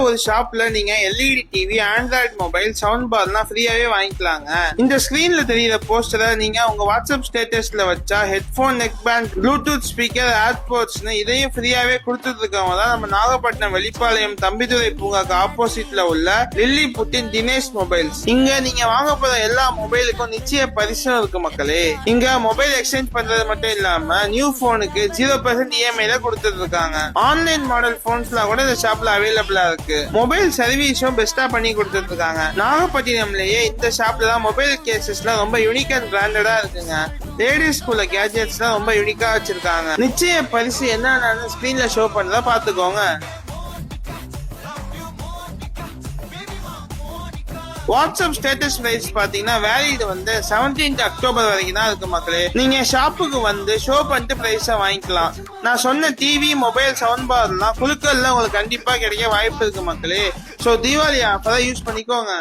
ஒரு ஷாப்ல நீங்க LED TV, android mobile, sound பார்லாம் ஃப்ரீயாவே வாங்கிக்கலாங்க. இந்த ஸ்கிரீன்ல தெரியுற போஸ்டரை நீங்க உங்க வாட்ஸ்அப் ஸ்டேட்டஸ்ல வச்சா headphone, neck band, bluetooth speaker, ஏர்போர்ட்ஸ்னு இதையும் ஃப்ரீயாவே கொடுத்துட்டு இருக்கவங்க தான் நம்ம நாகப்பட்டினம் வெளிப்பாளையம் தம்பிதுரை பூங்காக்கு ஆப்போசிட்ல உள்ள லில்லி புட்டின் தினேஷ் மொபைல்ஸ். இங்க நீங்க வாங்க போற எல்லா மொபைலுக்கும் நிச்சய பரிசும் இருக்கு மக்களே. இங்க மொபைல் எக்ஸ்சேஞ்ச் பண்றது மட்டும் இல்லாம நியூ போனுக்கு 0% இஎம்ஐ கொடுத்துட்டு இருக்காங்க. ஆன்லைன் மாடல் போன்ஸ்லாம் கூட இந்த ஷாப்ல அவைலபிளா இருக்கு. மொபைல் சர்வீஸும் பெஸ்டா பண்ணி கொடுத்துட்டு இருக்காங்க. நாகப்பட்டினம்லயே இந்த ஷாப்ல தான் மொபைல் கேசஸ்லாம் ரொம்ப யூனிக் அண்ட் பிராண்டடா இருக்குங்க. லேடிஸ்குள்ள கேஜெட்ஸ்லாம் ரொம்ப யூனிக்கா வச்சிருக்காங்க. நிச்சய பரிசு என்னன்னு ஸ்கிரீன்ல ஷோ பண்ணதா பாத்துக்கோங்க. வாட்ஸ்அப் ஸ்டேட்டஸ் பிரைஸ் பாத்தீங்கன்னா வேலிட் 17th அக்டோபர் வரைக்கும் தான் இருக்கு மக்களே. நீங்க ஷாப்புக்கு ஷோ பண்ணிட்டு பிரைஸ வாங்கிக்கலாம். நான் சொன்ன டிவி, மொபைல், சவுண்ட் பார்லாம் குழுக்கள்ல உங்களுக்கு கண்டிப்பா கிடைக்க வாய்ப்பு இருக்கு மக்களே. சோ தீபாவளி ஆஃபரை யூஸ் பண்ணிக்கோங்க.